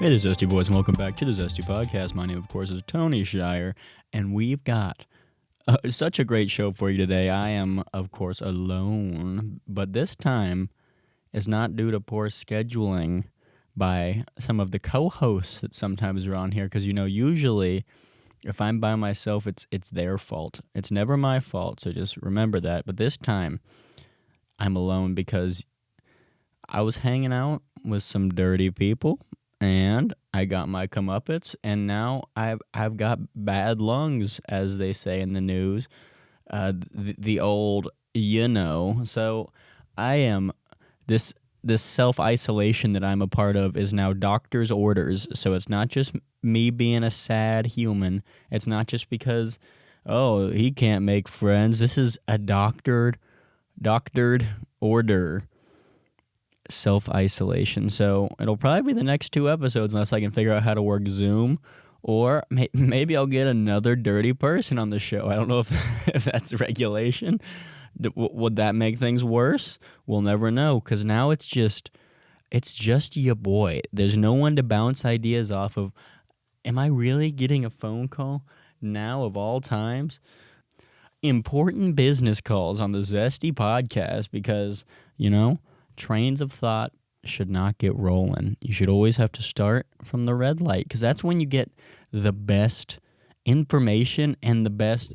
Hey there, Zesty Boys, and welcome back to the Zesty Podcast. My name, of course, is Tony Shire, and we've got such a great show for you today. I am, of course, alone, but this time is not due to poor scheduling by some of the co-hosts that sometimes are on here, because, usually if I'm by myself, it's their fault. It's never my fault, so just remember that. But this time, I'm alone because I was hanging out with some dirty people, and I got my comeuppance, and now I've got bad lungs, as they say in the news. The old, So I am this self-isolation that I'm a part of is now doctor's orders. So it's not just me being a sad human. It's not just because, he can't make friends. This is a doctored order. Self-isolation. So it'll probably be the next 2 episodes unless I can figure out how to work Zoom, or maybe I'll get another dirty person on the show. I don't know if that's regulation. Would that make things worse? We'll never know, because now it's just your boy. There's no one to bounce ideas off of. Am I really getting a phone call now of all times? Important business calls on the Zesty podcast because, trains of thought should not get rolling. You should always have to start from the red light, because that's when you get the best information and the best,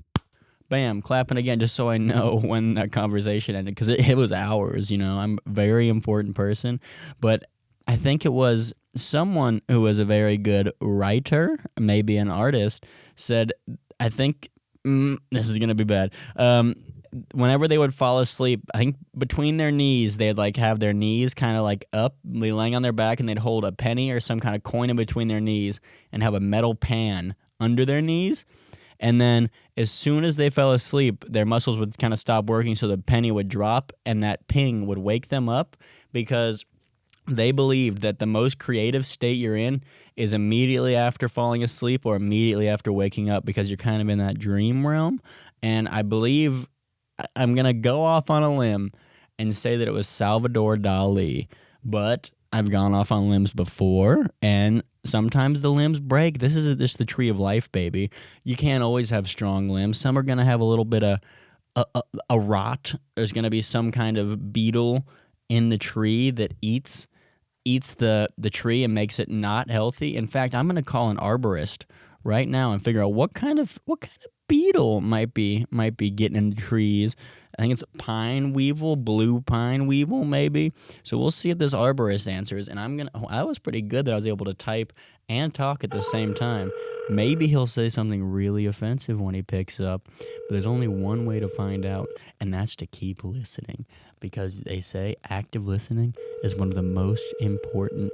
bam, clapping again just so I know when that conversation ended, because it was hours. I'm a very important person, but I think it was someone who was a very good writer, maybe an artist, said, I think, this is going to be bad, whenever they would fall asleep, I think between their knees, they'd have their knees kind of up, laying on their back, and they'd hold a penny or some kind of coin in between their knees and have a metal pan under their knees. And then as soon as they fell asleep, their muscles would kind of stop working, so the penny would drop, and that ping would wake them up, because they believed that the most creative state you're in is immediately after falling asleep or immediately after waking up, because you're kind of in that dream realm. And I believe I'm going to go off on a limb and say that it was Salvador Dali, but I've gone off on limbs before, and sometimes the limbs break. This is just the tree of life, baby. You can't always have strong limbs. Some are going to have a little bit of a rot. There's going to be some kind of beetle in the tree that eats the tree and makes it not healthy. In fact, I'm going to call an arborist right now and figure out what kind of beetle might be getting in trees. I think it's pine weevil, blue pine weevil, maybe. So we'll see if this arborist answers. And I was pretty good that I was able to type and talk at the same time. Maybe he'll say something really offensive when he picks up. But there's only one way to find out, and that's to keep listening. Because they say active listening is one of the most important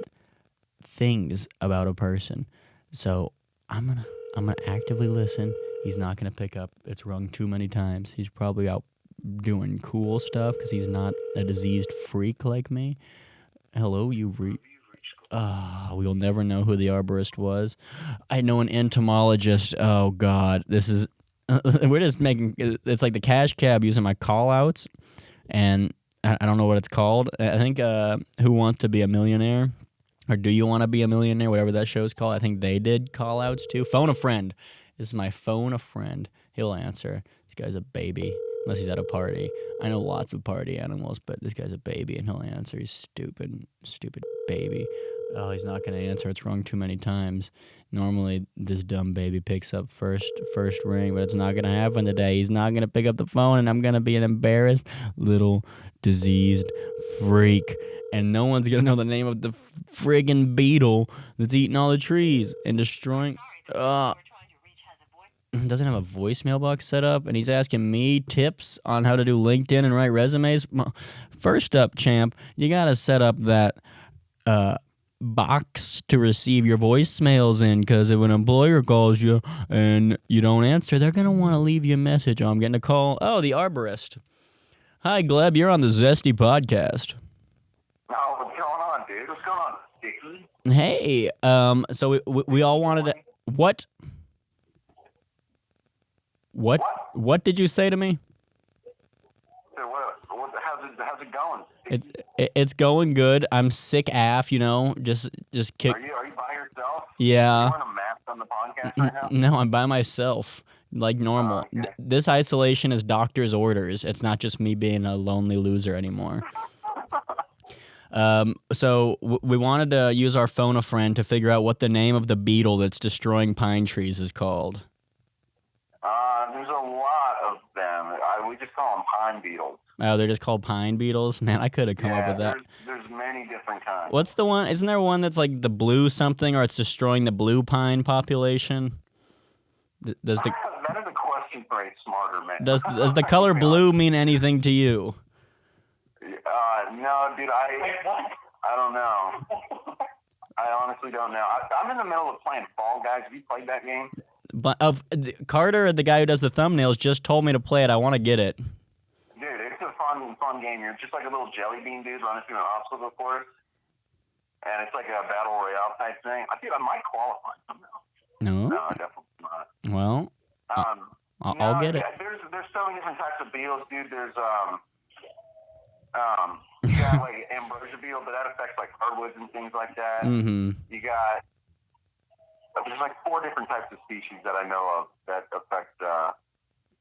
things about a person. So I'm gonna actively listen. He's not going to pick up. It's rung too many times. He's probably out doing cool stuff because he's not a diseased freak like me. Hello, we'll never know who the arborist was. I know an entomologist. Oh, God. This is... we're just making... It's like the cash cab using my call-outs, and I don't know what it's called. I think Who Wants to Be a Millionaire? Or Do You Want to Be a Millionaire? Whatever that show's called. I think they did call-outs, too. Phone a friend. This is my phone a friend. He'll answer. This guy's a baby, unless he's at a party. I know lots of party animals, but this guy's a baby, and he'll answer. He's stupid baby. Oh, he's not going to answer. It's rung too many times. Normally, this dumb baby picks up first ring, but it's not going to happen today. He's not going to pick up the phone, and I'm going to be an embarrassed little diseased freak. And no one's going to know the name of the friggin' beetle that's eating all the trees and destroying... doesn't have a voicemail box set up, and he's asking me tips on how to do LinkedIn and write resumes. First up, champ, you got to set up that box to receive your voicemails in, because if an employer calls you and you don't answer, they're going to want to leave you a message. I'm getting a call. Oh, the arborist. Hi, Gleb, you're on the Zesty podcast. Oh, what's going on, dude? What's going on, Dickie? Hey, so we all wanted to... What? What did you say to me? So how's it going? It's going good. I'm sick af, just kick. Are you by Yeah. You wearing a mask on the podcast right now? No, I'm by myself, like normal. Okay. This isolation is doctor's orders. It's not just me being a lonely loser anymore. So we wanted to use our phone a friend to figure out what the name of the beetle that's destroying pine trees is called. There's a lot of them. We just call them pine beetles. Oh, they're just called pine beetles? Man, I could have come up with that. There's many different kinds. What's the one? Isn't there one that's like the blue something, or it's destroying the blue pine population? Does the that is a question for a smarter man. does the color blue mean anything to you? No, dude. I don't know. I honestly don't know. I'm in the middle of playing Fall Guys. Have you played that game? But Carter, the guy who does the thumbnails, just told me to play it. I want to get it. Dude, it's a fun game. You're just like a little jelly bean dude running through an obstacle course, and it's like a battle royale type thing. I think I might qualify somehow. No, I definitely not. well, I'll get it. There's so many different types of beetles, dude. There's you got like ambrosia beetle, but that affects like hardwoods and things like that. Mm-hmm. You got there's like 4 different types of species that I know of that affect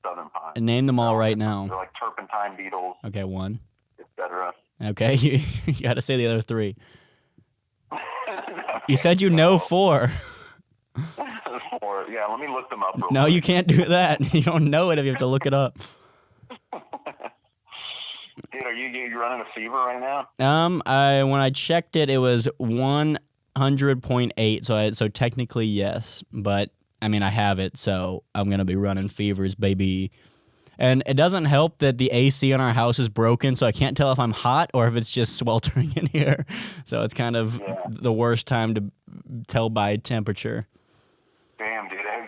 southern pine. Name them all right now. They're like turpentine beetles. Okay, 1. Etc. Okay, you got to say the other 3. You said you know 4. 4. Yeah, let me look them up. No, you can't do that. You don't know it if you have to look it up. Dude, are you running a fever right now? When I checked it, it was 100.8. So technically yes, but I mean I have it, so I'm gonna be running fevers, baby. And it doesn't help that the AC in our house is broken, so I can't tell if I'm hot or if it's just sweltering in here. So it's kind of the worst time to tell by temperature. Damn, dude. Has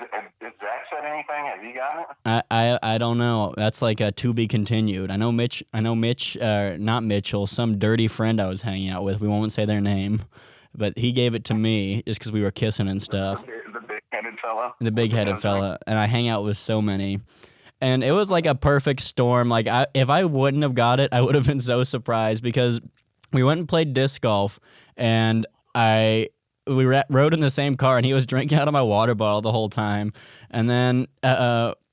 Zach said anything? Have you got it? I don't know. That's like a to be continued. I know Mitch, not Mitchell, some dirty friend I was hanging out with. We won't say their name, but he gave it to me just because we were kissing and stuff. The big-headed fella? The big-headed fella. And I hang out with so many. And it was like a perfect storm. Like if I wouldn't have got it, I would have been so surprised because we went and played disc golf, and we rode in the same car, and he was drinking out of my water bottle the whole time. And then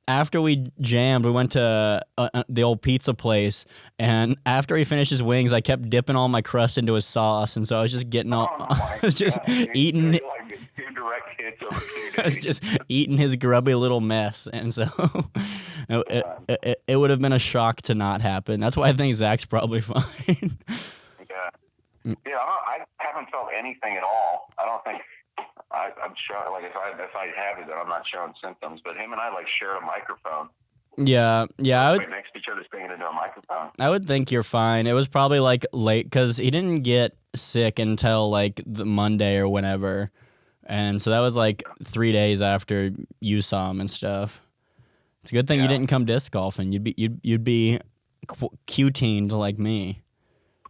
after we jammed, we went to the old pizza place, and after he finished his wings, I kept dipping all my crust into his sauce, and so I was just getting I was just eating. Like 2 direct hits over 2 days. I was just eating his grubby little mess, and so it would have been a shock to not happen. That's why I think Zach's probably fine. Yeah, I haven't felt anything at all. I don't think I'm sure. Like if I have it, then I'm not showing symptoms. But him and I like share a microphone. Yeah. I would right next to each other, speaking into a microphone. I would think you're fine. It was probably like late because he didn't get sick until like the Monday or whenever, and so that was like 3 days after you saw him and stuff. It's a good thing you didn't come disc golfing. You'd be Q-teened like me.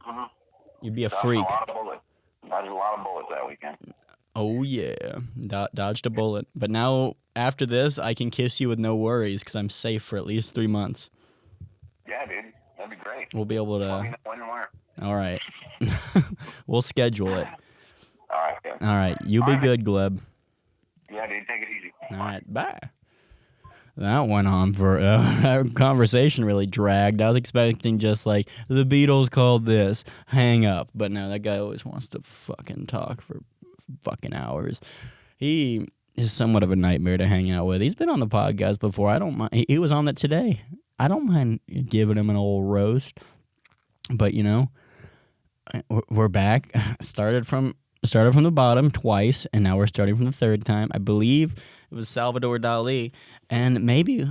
Mm-hmm. You'd be a freak. Dodged a lot of bullets that weekend. Oh, yeah. Dodged a bullet. But now, after this, I can kiss you with no worries because I'm safe for at least 3 months. Yeah, dude. That'd be great. We'll be able to... Let me know when and where. All right. We'll schedule it. All right, yeah. All right. You be good, Gleb. Yeah, dude. Take it easy. All right. Bye. That went on for our conversation really dragged. I was expecting just like the Beatles called this, hang up, but no, that guy always wants to fucking talk for fucking hours. He is somewhat of a nightmare to hang out with. He's been on the podcast before. I don't mind. He was on it today. I don't mind giving him an old roast, but you know, we're back. Started from the bottom twice, and now we're starting from the third time. I believe it was Salvador Dali. And maybe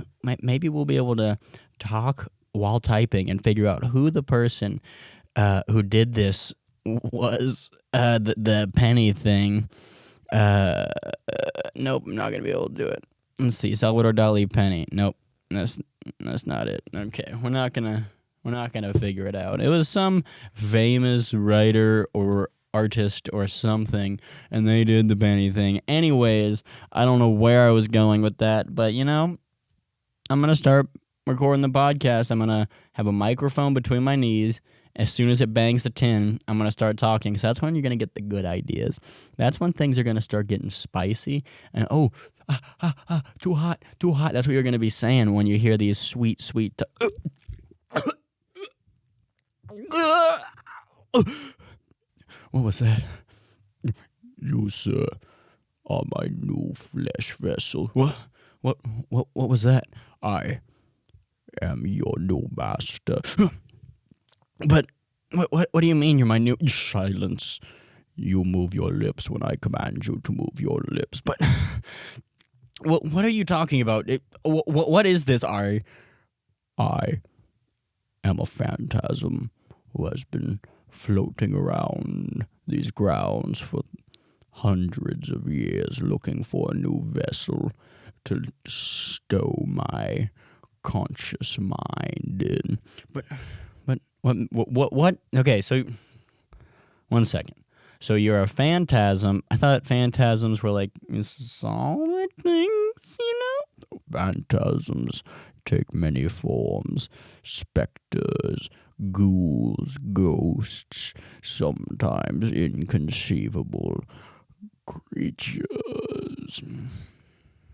we'll be able to talk while typing and figure out who the person who did this was. The penny thing. Nope, I'm not gonna be able to do it. Let's see, Salvador Dali penny. Nope, that's not it. Okay, we're not gonna figure it out. It was some famous writer or artist or something, and they did the penny thing. Anyways, I don't know where I was going with that, but you know, I'm gonna start recording the podcast. I'm gonna have a microphone between my knees, As soon as it bangs the tin, I'm going to start talking, because that's when you're going to get the good ideas. That's when things are going to start getting spicy. And, too hot. That's what you're going to be saying when you hear these sweet, What was that? You, sir, are my new flesh vessel. What was that? I am your new master. But what do you mean you're my new... Silence. You move your lips when I command you to move your lips. But what are you talking about? What is this, I am a phantasm who has been floating around these grounds for hundreds of years looking for a new vessel to stow my conscious mind in. But what? Okay, so 1 second. So you're a phantasm. I thought phantasms were like solid things, Phantasms take many forms. Specters, ghouls, ghosts, sometimes inconceivable creatures.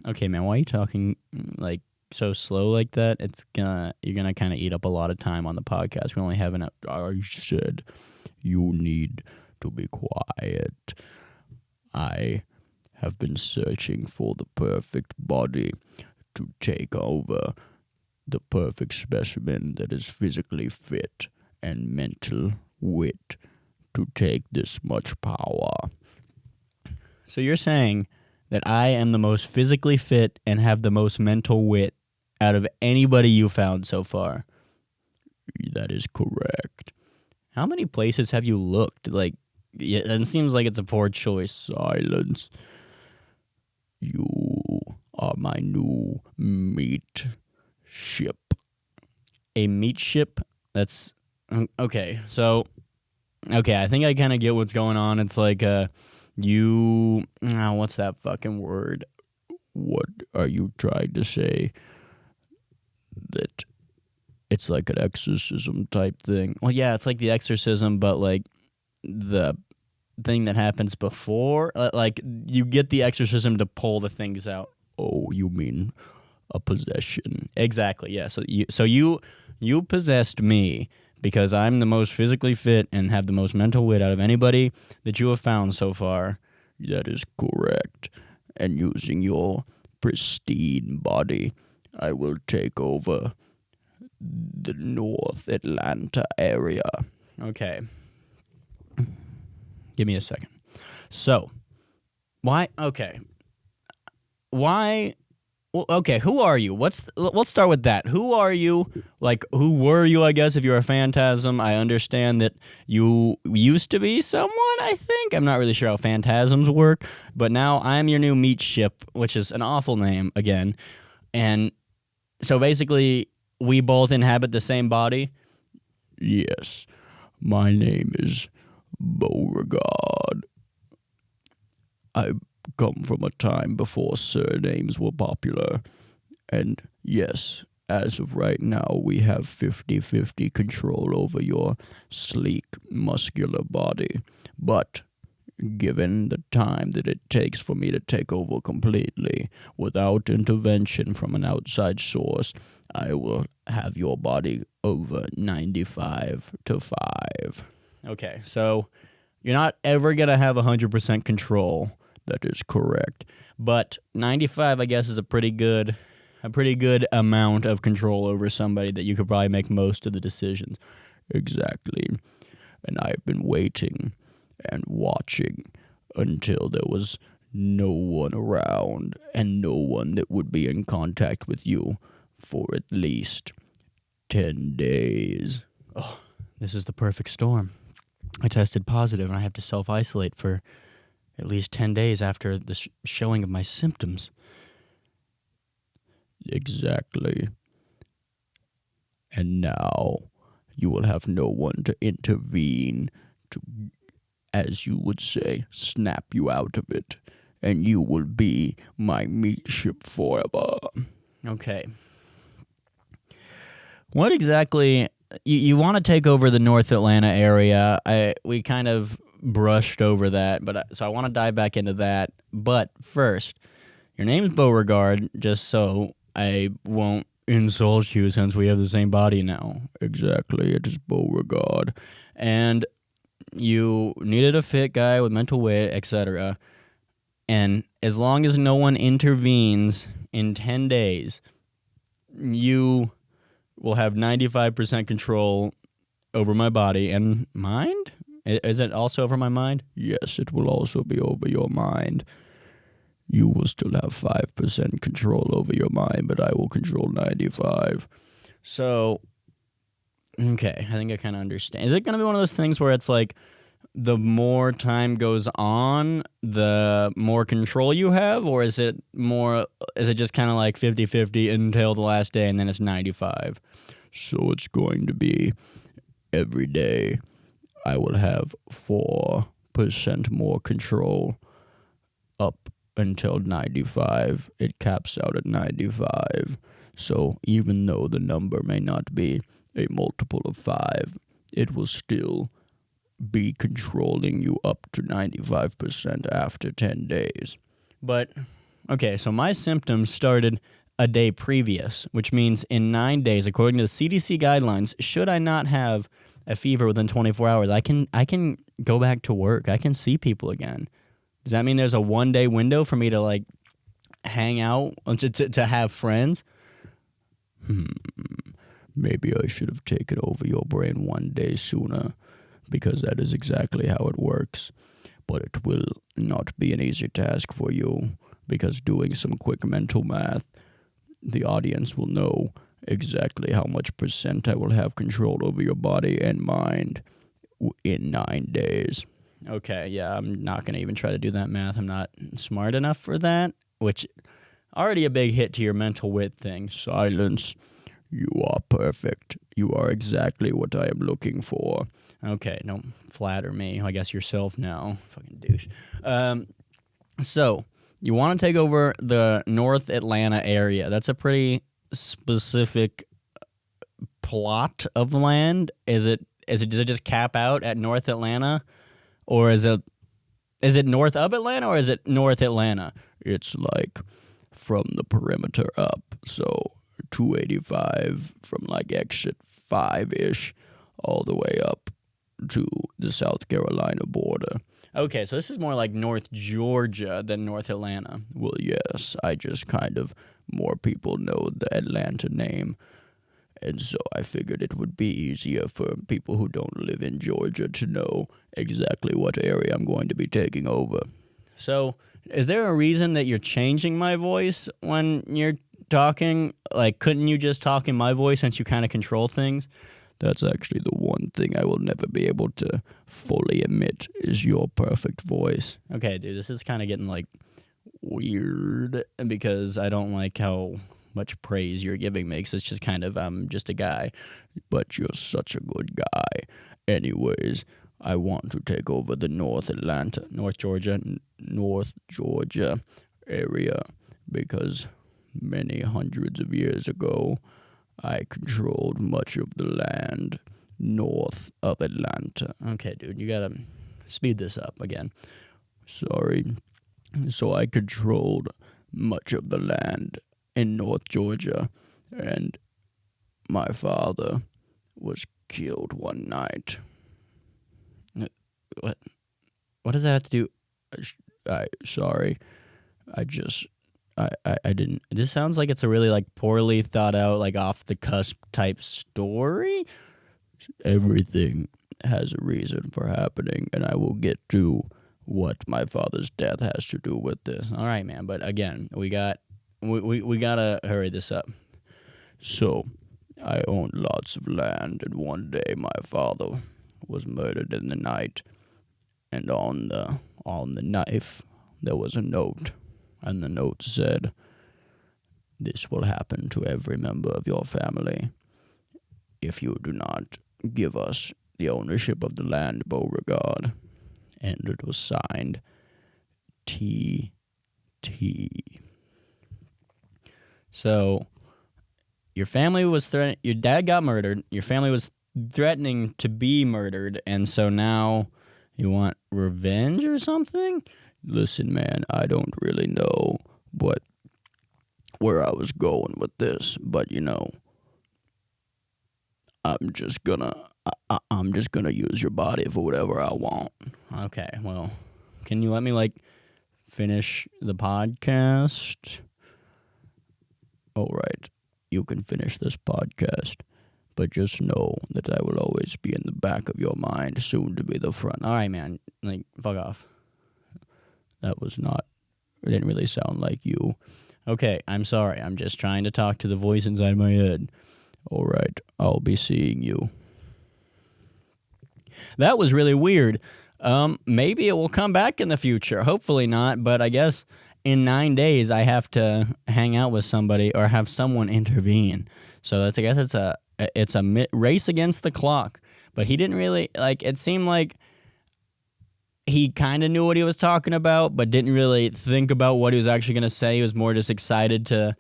Okay, man, why are you talking like so slow like that? You're gonna kind of eat up a lot of time on the podcast. We only have an hour. I said you need to be quiet. I have been searching for the perfect body to take over, the perfect specimen that is physically fit and mental wit to take this much power. So you're saying that I am the most physically fit and have the most mental wit out of anybody you found so far? That is correct. How many places have you looked? Like, yeah, it seems like it's a poor choice. Silence. You are my new meat ship. A meat ship? That's... Okay, so... Okay, I think I kind of get what's going on. It's like, what's that fucking word? What are you trying to say? That it's like an exorcism type thing? Well, yeah, it's like the exorcism, but like the thing that happens before, like you get the exorcism to pull the things out. Oh, you mean a possession? Exactly. Yeah. So you possessed me because I'm the most physically fit and have the most mental wit out of anybody that you have found so far. That is correct. And using your pristine body, I will take over the North Atlanta area. Okay. Give me a second. So, why? Okay. Why? Well, okay, who are you? Let's start with that. Who are you? Like, who were you, I guess, if you're a phantasm? I understand that you used to be someone, I think. I'm not really sure how phantasms work. But now I'm your new meat ship, which is an awful name, again. And so basically, we both inhabit the same body? Yes. My name is Beauregard. I come from a time before surnames were popular. And yes, as of right now, we have 50-50 control over your sleek, muscular body. But given the time that it takes for me to take over completely, without intervention from an outside source, I will have your body over 95-5. Okay, so you're not ever going to have 100% control. That is correct. But 95, I guess, is a pretty good amount of control over somebody that you could probably make most of the decisions. Exactly. And I've been waiting and watching until there was no one around and no one that would be in contact with you for at least 10 days. Oh, this is the perfect storm. I tested positive and I have to self-isolate for at least 10 days after the showing of my symptoms. Exactly. And now you will have no one to intervene to, as you would say, snap you out of it. And you will be my meat ship forever. Okay. What exactly you want to take over the North Atlanta area. We kind of brushed over that, so I want to dive back into that. But first, your name is Beauregard, just so I won't insult you since we have the same body now. Exactly, it is Beauregard. And you needed a fit guy with mental wit, etc. And as long as no one intervenes in 10 days, you will have 95% control over my body and mind? Is it also over my mind? Yes, it will also be over your mind. You will still have 5% control over your mind, but I will control 95. So, okay, I think I kind of understand. Is it going to be one of those things where it's like the more time goes on, the more control you have? Or is it just kind of like 50-50 until the last day and then it's 95? So it's going to be every day I will have 4% more control up until 95. It caps out at 95. So even though the number may not be a multiple of 5, it will still be controlling you up to 95% after 10 days. But, okay, so my symptoms started a day previous, which means in 9 days, according to the CDC guidelines, should I not have a fever within 24 hours, I can go back to work. I can see people again. Does that mean there's a 1-day window for me to, like, hang out, to have friends? Maybe I should have taken over your brain 1 day sooner, because that is exactly how it works. But it will not be an easy task for you, because doing some quick mental math, the audience will know exactly how much percent I will have control over your body and mind in 9 days. Okay, yeah, I'm not going to even try to do that math. I'm not smart enough for that, which already a big hit to your mental wit thing. Silence. You are perfect. You are exactly what I am looking for. Okay, don't flatter me. I guess yourself now. Fucking douche. So, you want to take over the North Atlanta area. That's a pretty specific plot of land. Does it just cap out at North Atlanta? Or is it north of Atlanta, or is it North Atlanta? It's like from the perimeter up. So 285 from like exit 5-ish all the way up to the South Carolina border. Okay, so this is more like North Georgia than North Atlanta. Well, yes, I just kind of more people know the Atlanta name. And so I figured it would be easier for people who don't live in Georgia to know exactly what area I'm going to be taking over. So, is there a reason that you're changing my voice when you're talking? Like, couldn't you just talk in my voice since you kind of control things? That's actually the one thing I will never be able to fully admit is your perfect voice. Okay, dude, this is kind of getting, like, weird because I don't like how much praise you're giving me, because it's just kind of, I'm just a guy. But you're such a good guy. Anyways, I want to take over the North Georgia area, because many hundreds of years ago, I controlled much of the land north of Atlanta. Okay, dude, you gotta speed this up again. Sorry. So I controlled much of the land in North Georgia, and my father was killed one night. What? What does that have to do? Sorry. I didn't. This sounds like it's a really, like, poorly thought out, like, off the cusp type story. Everything has a reason for happening, and I will get to what my father's death has to do with this. All right, man. But again, we gotta hurry this up. So, I owned lots of land, and one day my father was murdered in the night, and on the knife there was a note, and the note said, "This will happen to every member of your family if you do not give us the ownership of the land, Beauregard." And it was signed T.T. So, your family was threatened. Your dad got murdered. Your family was threatening to be murdered, and so now you want revenge or something? Listen, man, I don't really know where I was going with this, but I'm just gonna use your body for whatever I want. Okay, well, can you let me finish the podcast? All right, you can finish this podcast, but just know that I will always be in the back of your mind, soon to be the front. All right, man, fuck off. That it didn't really sound like you. Okay, I'm sorry. I'm just trying to talk to the voice inside my head. All right, I'll be seeing you. That was really weird. Maybe it will come back in the future. Hopefully not, but I guess in 9 days I have to hang out with somebody or have someone intervene. So I guess it's a race against the clock. But he didn't really it seemed like he kind of knew what he was talking about, but didn't really think about what he was actually going to say. He was more just excited to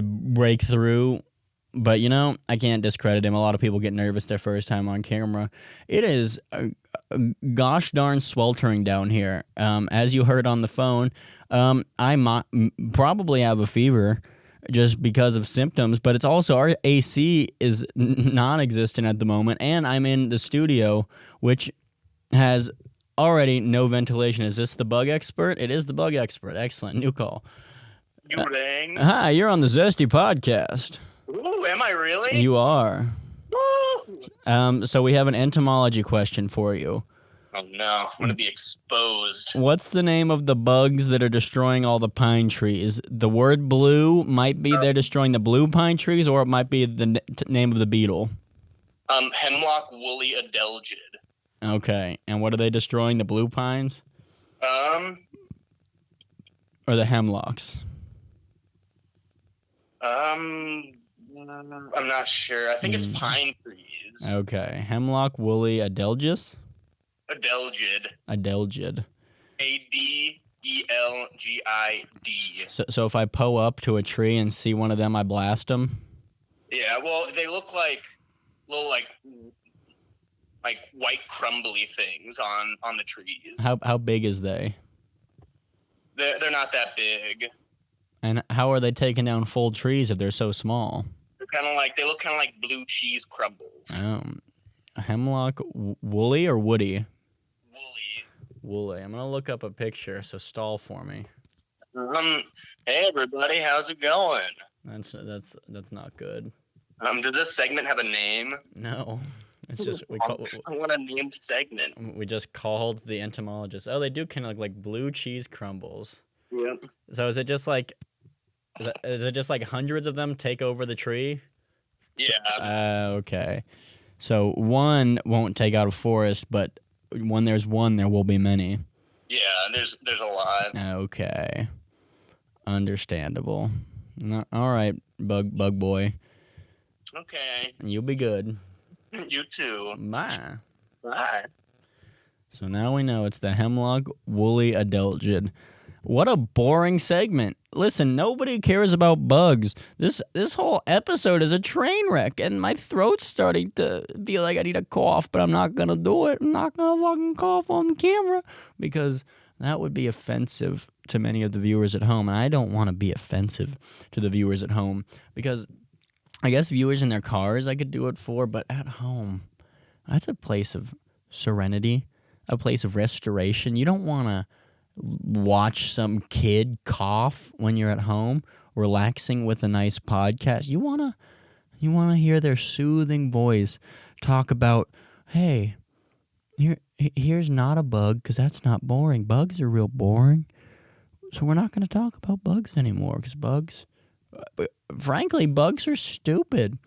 break through. But, I can't discredit him. A lot of people get nervous their first time on camera. It is gosh darn sweltering down here. As you heard on the phone, I probably have a fever just because of symptoms, but it's also our AC is non-existent at the moment, and I'm in the studio, which has already no ventilation. Is this the bug expert? It is the bug expert. Excellent. New call. You rang? Hi, you're on the Zesty podcast. Ooh, am I really? You are. Woo! So we have an entomology question for you. Oh no, I'm gonna be exposed. What's the name of the bugs that are destroying all the pine trees? The word blue might be they're destroying the blue pine trees, or it might be the name of the beetle. Hemlock woolly adelgid. Okay, and what are they destroying? The blue pines? Or the hemlocks? I'm not sure. I think it's pine trees. Okay, hemlock woolly adelgis? Adelgid. Adelgid. Adelgid. So if I pull up to a tree and see one of them, I blast them? Yeah, well, they look like little like white crumbly things on the trees. How big is they? They're not that big. And how are they taking down full trees if they're so small? They look kind of like blue cheese crumbles. Hemlock woolly or woody? Woolly. I'm gonna look up a picture. So stall for me. Hey everybody, how's it going? That's not good. Does this segment have a name? No, it's just I want a named segment. We just called the entomologist. Oh, they do kind of look like blue cheese crumbles. Yep. So is it just like hundreds of them take over the tree? Yeah. Okay. So one won't take out a forest, but when there's one, there will be many. Yeah, there's a lot. Okay. Understandable. All right, bug boy. Okay. You'll be good. You too. Bye. Bye. So now we know it's the hemlock woolly adelgid. What a boring segment. Listen, nobody cares about bugs. This whole episode is a train wreck, and my throat's starting to feel like I need a cough, but I'm not going to do it. I'm not going to fucking cough on camera because that would be offensive to many of the viewers at home, and I don't want to be offensive to the viewers at home because I guess viewers in their cars I could do it for, but at home, that's a place of serenity, a place of restoration. You don't want to watch some kid cough when you're at home relaxing with a nice podcast. You want to hear their soothing voice talk about, hey, here's not a bug, because that's not boring. Bugs are real boring, so we're not going to talk about bugs anymore, because bugs are stupid.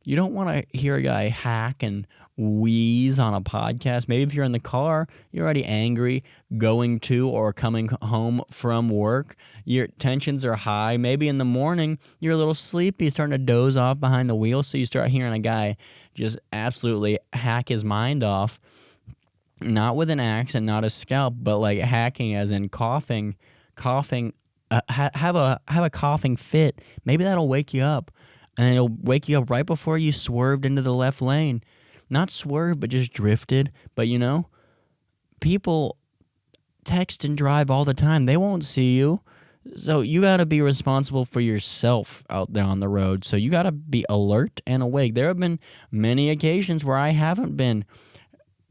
You don't want to hear a guy hack and wheeze on a podcast. Maybe if you're in the car, you're already angry going to or coming home from work. Your tensions are high. Maybe in the morning, you're a little sleepy, starting to doze off behind the wheel, so you start hearing a guy just absolutely hack his mind off. Not with an axe and not a scalp, but like hacking as in coughing, have a coughing fit. Maybe that'll wake you up. And it'll wake you up right before you swerved into the left lane. not swerved, but just drifted. But, people text and drive all the time. They won't see you. So you got to be responsible for yourself out there on the road. So you got to be alert and awake. There have been many occasions where I haven't been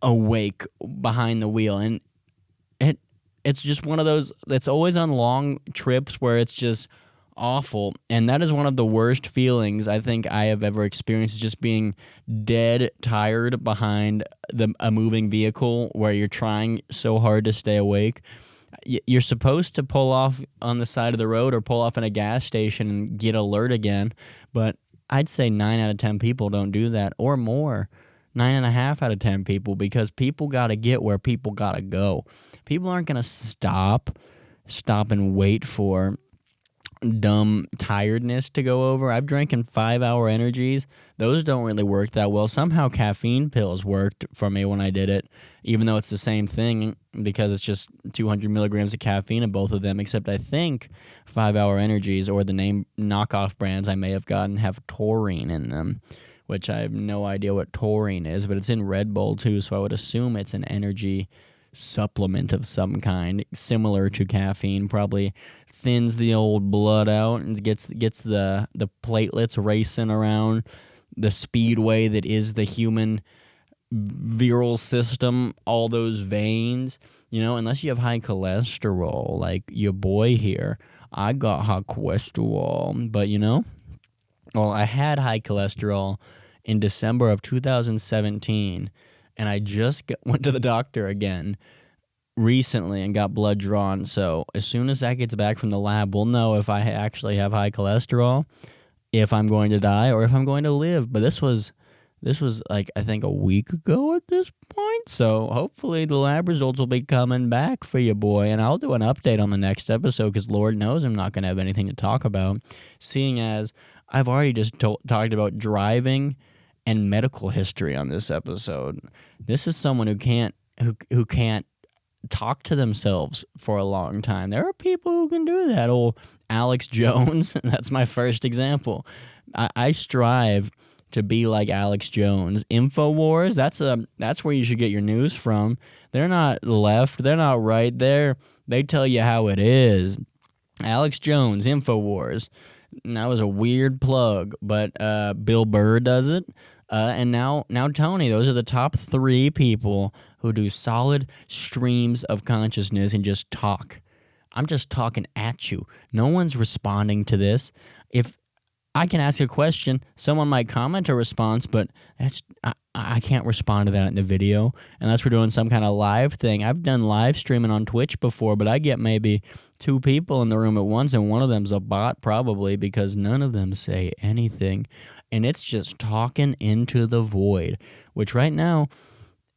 awake behind the wheel, and it's just one of those, it's always on long trips where it's just awful, and that is one of the worst feelings I think I have ever experienced, is just being dead tired behind a moving vehicle where you're trying so hard to stay awake. You're supposed to pull off on the side of the road or pull off in a gas station and get alert again, but I'd say 9 out of 10 people don't do that, or more. 9.5 out of 10 people, because people got to get where people got to go. People aren't going to stop and wait for dumb tiredness to go over. I've drinking 5-hour energies. Those don't really work that well. Somehow caffeine pills worked for me when I did it, even though it's the same thing because it's just 200 milligrams of caffeine in both of them, except I think 5-hour energies, or the name knockoff brands I may have gotten, have taurine in them, which I have no idea what taurine is, but it's in Red Bull too, so I would assume it's an energy supplement of some kind, similar to caffeine. Probably thins the old blood out and gets the platelets racing around the speedway that is the human viral system, all those veins. Unless you have high cholesterol, like your boy here. I got high cholesterol, but well, I had high cholesterol in December of 2017, and I just went to the doctor again recently and got blood drawn. So as soon as that gets back from the lab, we'll know if I actually have high cholesterol, if I'm going to die, or if I'm going to live. But this was like, I think, a week ago at this point. So hopefully the lab results will be coming back for you, boy. And I'll do an update on the next episode, because Lord knows I'm not going to have anything to talk about, seeing as I've already just talked about driving and medical history on this episode. This is someone who can't talk to themselves for a long time. There are people who can do that. Old Alex Jones, that's my first example. I strive to be like Alex Jones. InfoWars, that's where you should get your news from. They're not left, they're not right. They tell you how it is. Alex Jones, InfoWars. And that was a weird plug, but Bill Burr does it. And now Tony. Those are the top 3 people who do solid streams of consciousness and just talk. I'm just talking at you. No one's responding to this. If I can ask a question, someone might comment a response, but I can't respond to that in the video unless we're doing some kind of live thing. I've done live streaming on Twitch before, but I get maybe 2 people in the room at once, and one of them's a bot probably, because none of them say anything. And it's just talking into the void, which right now,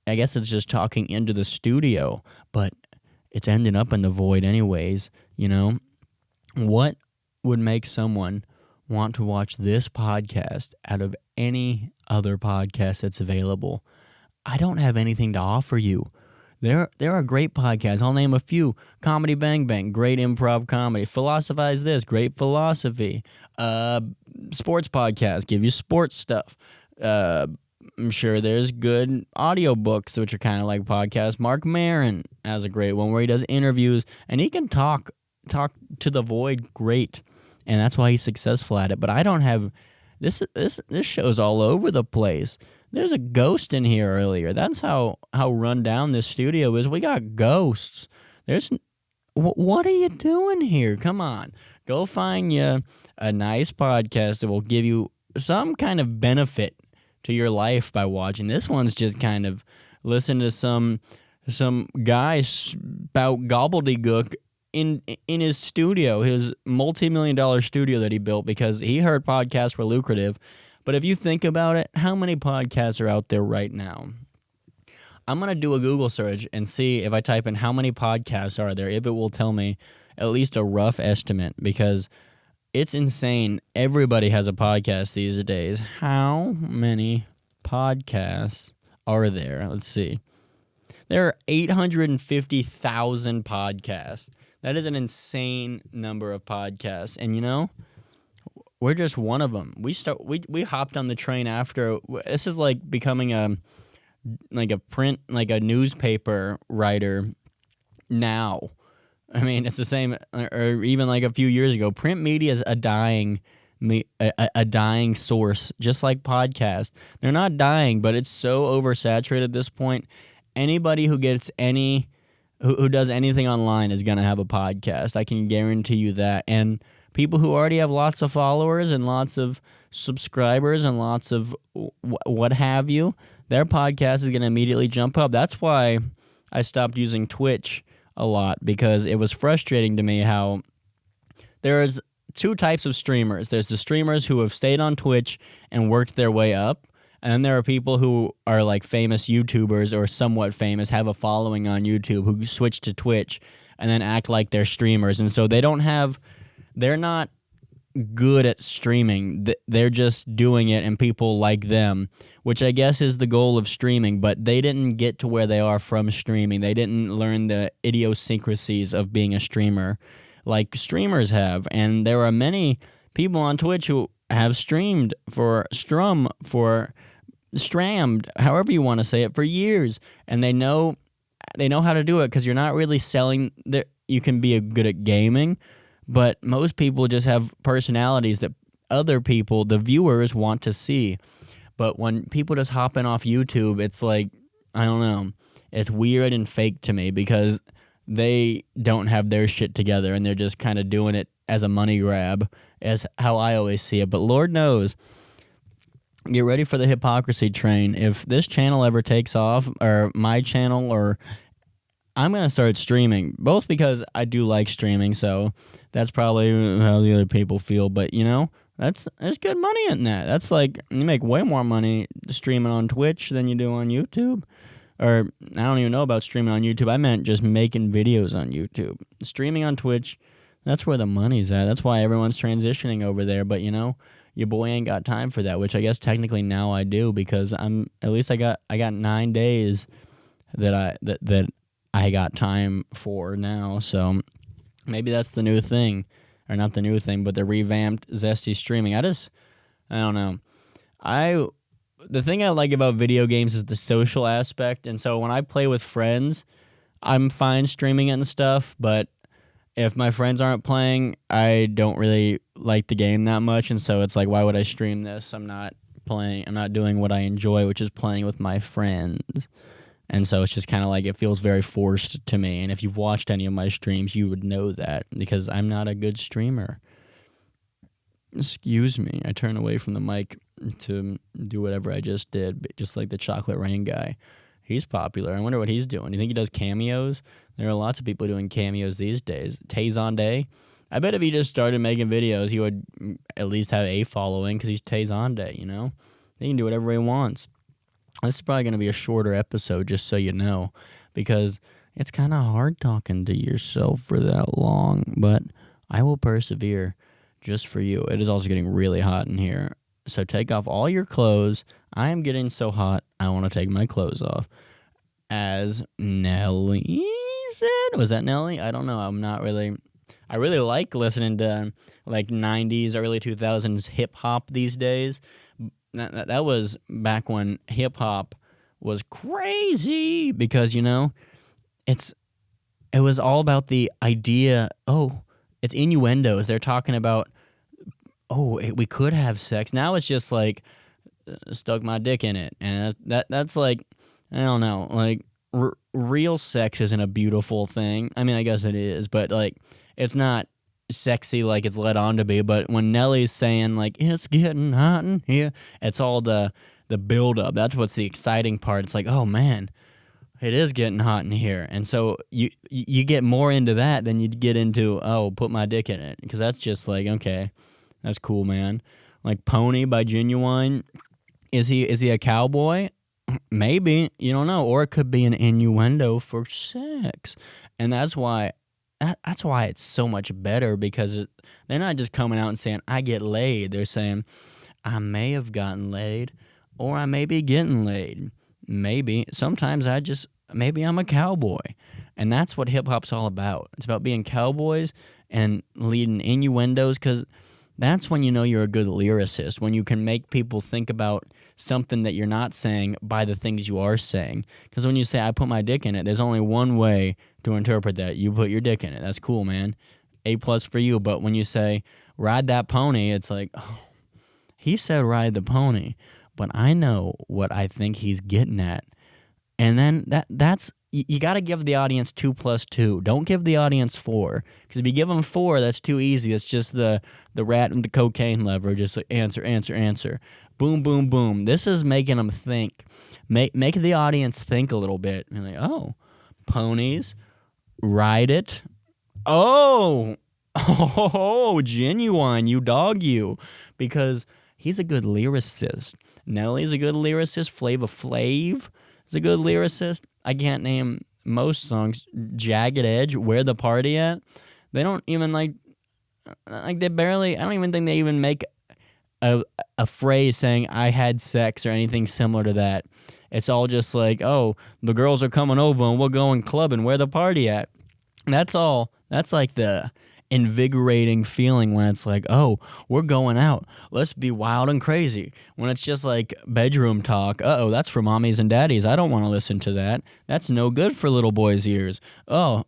I guess it's just talking into the studio, but it's ending up in the void anyways, What would make someone want to watch this podcast out of any other podcast that's available? I don't have anything to offer you. There are great podcasts. I'll name a few. Comedy Bang Bang, great improv comedy. Philosophize This, great philosophy. Sports podcasts, give you sports stuff. I'm sure there's good audiobooks, which are kind of like podcasts. Mark Maron has a great one where he does interviews, and he can talk to the void great. And that's why he's successful at it. But I don't have this show's all over the place. There's a ghost in here earlier. That's how run down this studio is. We got ghosts. What are you doing here? Come on. Go find you a nice podcast that will give you some kind of benefit to your life by watching. This one's just kind of listen to some guy spout gobbledygook in his studio, his multi-million-dollar studio that he built because he heard podcasts were lucrative. But if you think about it, how many podcasts are out there right now? I'm going to do a Google search and see if I type in how many podcasts are there, if it will tell me at least a rough estimate, because it's insane. Everybody has a podcast these days. How many podcasts are there? Let's see. There are 850,000 podcasts. That is an insane number of podcasts. And we're just one of them. We hopped on the train after. This is like becoming a newspaper writer now. I mean, it's the same, or even like a few years ago. Print media is a dying source, just like podcasts. They're not dying, but it's so oversaturated at this point. Anybody who gets who does anything online is going to have a podcast. I can guarantee you that. And people who already have lots of followers and lots of subscribers and lots of what have you, their podcast is going to immediately jump up. That's why I stopped using Twitch a lot, because it was frustrating to me how there's two types of streamers. There's the streamers who have stayed on Twitch and worked their way up, and then there are people who are like famous YouTubers or somewhat famous, have a following on YouTube, who switch to Twitch and then act like they're streamers. And so they're not good at streaming. They're just doing it and people like them, which I guess is the goal of streaming, but they didn't get to where they are from streaming. They didn't learn the idiosyncrasies of being a streamer like streamers have. And there are many people on Twitch who have strammed, however you want to say it, for years, and they know how to do it, because you're not really selling. You can be good at gaming, but most people just have personalities that other people, the viewers, want to see. But when people just hop in off YouTube, it's like, I don't know, it's weird and fake to me, because they don't have their shit together and they're just kind of doing it as a money grab, as how I always see it. But Lord knows, get ready for the hypocrisy train. If this channel ever takes off, or my channel, or I'm going to start streaming, both because I do like streaming, so that's probably how the other people feel. But, there's good money in that. That's like, you make way more money streaming on Twitch than you do on YouTube. Or, I don't even know about streaming on YouTube. I meant just making videos on YouTube. Streaming on Twitch, that's where the money's at. That's why everyone's transitioning over there. But, your boy ain't got time for that, which I guess technically now I do, because I got 9 days that I got time for now. So maybe that's the new thing, or not the new thing, but the revamped Zesty streaming. I don't know. The thing I like about video games is the social aspect, and so when I play with friends, I'm fine streaming it and stuff, but if my friends aren't playing, I don't really like the game that much, and so it's like, why would I stream this? I'm not doing what I enjoy, which is playing with my friends. And so it's just kind of like, it feels very forced to me. And if you've watched any of my streams, you would know that, because I'm not a good streamer. Excuse me. I turn away from the mic to do whatever I just did, just like the Chocolate Rain guy. He's popular. I wonder what he's doing. You think he does cameos? There are lots of people doing cameos these days. Tay. I bet if he just started making videos, he would at least have a following, because he's Tay. He can do whatever he wants. This is probably going to be a shorter episode, just so you know, because it's kind of hard talking to yourself for that long, but I will persevere just for you. It is also getting really hot in here, so take off all your clothes. I am getting so hot, I want to take my clothes off. As Nelly said, was that Nelly? I don't know. I really like listening to like 90s, early 2000s hip-hop these days. That was back when hip-hop was crazy, because, it was all about the idea, it's innuendos. They're talking about, we could have sex. Now it's just like, stuck my dick in it. And that's like, I don't know, like, real sex isn't a beautiful thing. I mean, I guess it is, but, like, it's not sexy like it's led on to be. But when Nelly's saying, like, it's getting hot in here, it's all the build-up. That's what's the exciting part. It's like, oh, man, it is getting hot in here. And so you get more into that than you'd get into, put my dick in it. Because that's just like, okay, that's cool, man. Like Pony by Genuine, is he a cowboy? Maybe, you don't know. Or it could be an innuendo for sex. And that's why it's so much better, because they're not just coming out and saying, I get laid. They're saying, I may have gotten laid, or I may be getting laid. Maybe. Sometimes maybe I'm a cowboy. And that's what hip-hop's all about. It's about being cowboys and leading innuendos, because That's when you know you're a good lyricist, when you can make people think about something that you're not saying by the things you are saying. Because when you say, I put my dick in it, there's only one way to interpret that. You put your dick in it. That's cool, man. A+ for you. But when you say, ride that pony, it's like, oh, he said ride the pony, but I know what I think he's getting at. And then that's you got to give the audience 2 + 2. Don't give the audience 4, because if you give them 4, that's too easy. It's just the rat and the cocaine lever. Just like answer. Boom, boom, boom. This is making them think. Make the audience think a little bit. And like, oh, ponies, ride it. Oh, Genuine, you dog you, because he's a good lyricist. Nelly's a good lyricist. Flava Flav is a good lyricist. I can't name most songs. Jagged Edge, Where the Party At? They don't even they barely, I don't even think they even make a phrase saying I had sex or anything similar to that. It's all just like, oh, the girls are coming over and we're going clubbing, where the party at? That's all. That's like the invigorating feeling when it's like, oh, we're going out, let's be wild and crazy. When it's just like bedroom talk, uh-oh, that's for mommies and daddies, I don't want to listen to that, that's no good for little boys' ears. Oh,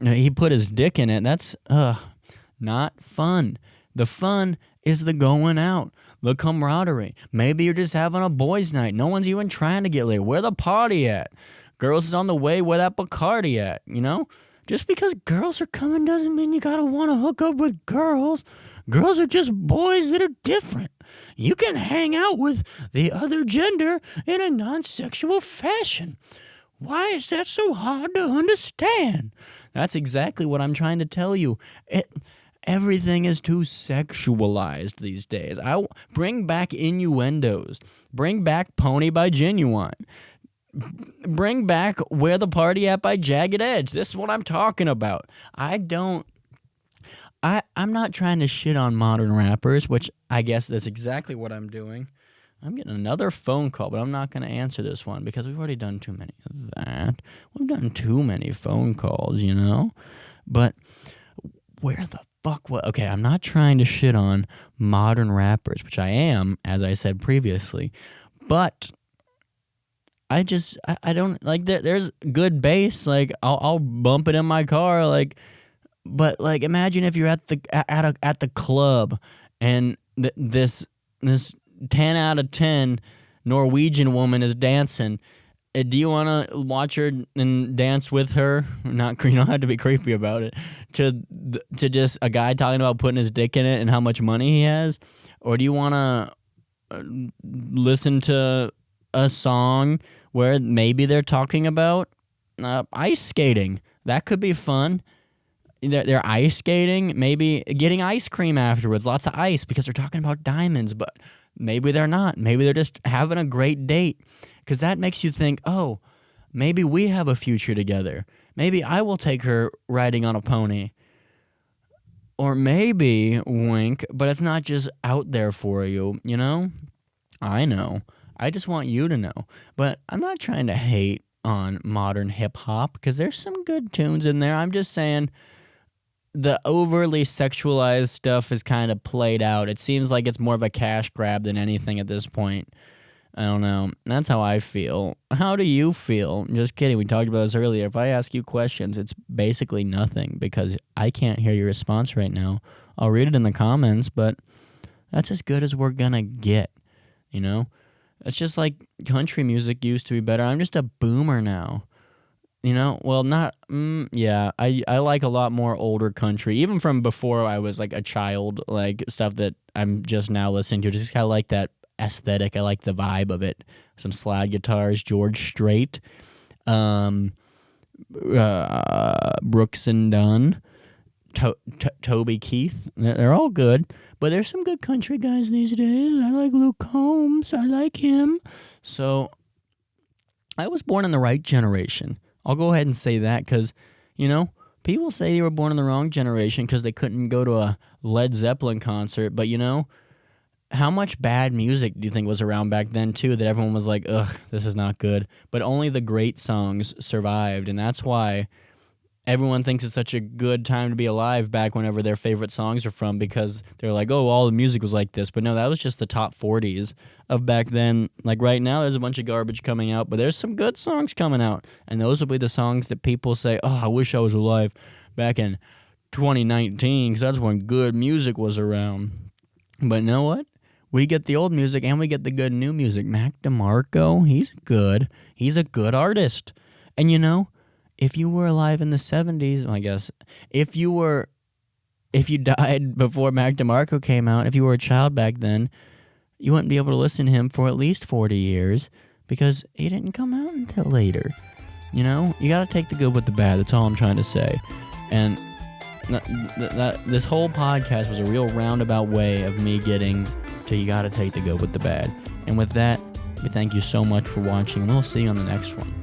he put his dick in it, that's not fun. The fun is the going out, the camaraderie. Maybe you're just having a boys' night, no one's even trying to get laid, where the party at? Girls is on the way, where that Bacardi at, you know? Just because girls are coming doesn't mean you gotta want to hook up with girls. Girls are just boys that are different. You can hang out with the other gender in a non-sexual fashion. Why is that so hard to understand? That's exactly what I'm trying to tell you. Everything is too sexualized these days. Bring back innuendos. Bring back Pony by Genuine. Bring back Where the Party At by Jagged Edge. This is what I'm talking about. I'm not trying to shit on modern rappers, which I guess that's exactly what I'm doing. I'm getting another phone call, but I'm not going to answer this one because we've already done too many of that. We've done too many phone calls, you know? But where the fuck? Okay, I'm not trying to shit on modern rappers, which I am, as I said previously, but I don't like that. There's good bass. Like I'll bump it in my car. Like, but like imagine if you're at the club and this 10 out of 10 Norwegian woman is dancing. Do you want to watch her and dance with her? Not, you don't have to be creepy about it. To just a guy talking about putting his dick in it and how much money he has, or do you want to listen to a song where maybe they're talking about ice skating? That could be fun. They're ice skating, maybe getting ice cream afterwards, lots of ice, because they're talking about diamonds, but maybe they're not. Maybe they're just having a great date, because that makes you think, oh, maybe we have a future together. Maybe I will take her riding on a pony. Or maybe, wink, but it's not just out there for you, you know? I know. I just want you to know. But I'm not trying to hate on modern hip-hop, because there's some good tunes in there. I'm just saying the overly sexualized stuff is kind of played out. It seems like it's more of a cash grab than anything at this point. I don't know. That's how I feel. How do you feel? Just kidding. We talked about this earlier. If I ask you questions, it's basically nothing, because I can't hear your response right now. I'll read it in the comments, but that's as good as we're gonna get, you know? It's just like country music used to be better. I'm just a boomer now. You know? Well, not... yeah, I like a lot more older country. Even from before I was like a child, like stuff that I'm just now listening to. Just kind of like that aesthetic. I like the vibe of it. Some slide guitars, George Strait, Brooks and Dunn, Toby Keith. They're all good. But there's some good country guys these days. I like Luke Combs. I like him. So I was born in the right generation. I'll go ahead and say that because, you know, people say they were born in the wrong generation because they couldn't go to a Led Zeppelin concert. But, you know, how much bad music do you think was around back then, too, that everyone was like, ugh, this is not good. But only the great songs survived. And that's why everyone thinks it's such a good time to be alive back whenever their favorite songs are from, because they're like, oh, all the music was like this. But no, that was just the top 40s of back then. Like right now, there's a bunch of garbage coming out, but there's some good songs coming out. And those will be the songs that people say, oh, I wish I was alive back in 2019, because that's when good music was around. But you know what? We get the old music and we get the good new music. Mac DeMarco, he's a good artist. And you know, if you were alive in the 70s, I guess, if you died before Mac DeMarco came out, if you were a child back then, you wouldn't be able to listen to him for at least 40 years because he didn't come out until later. You know, you got to take the good with the bad. That's all I'm trying to say. And this whole podcast was a real roundabout way of me getting to you got to take the good with the bad. And with that, we thank you so much for watching, and we'll see you on the next one.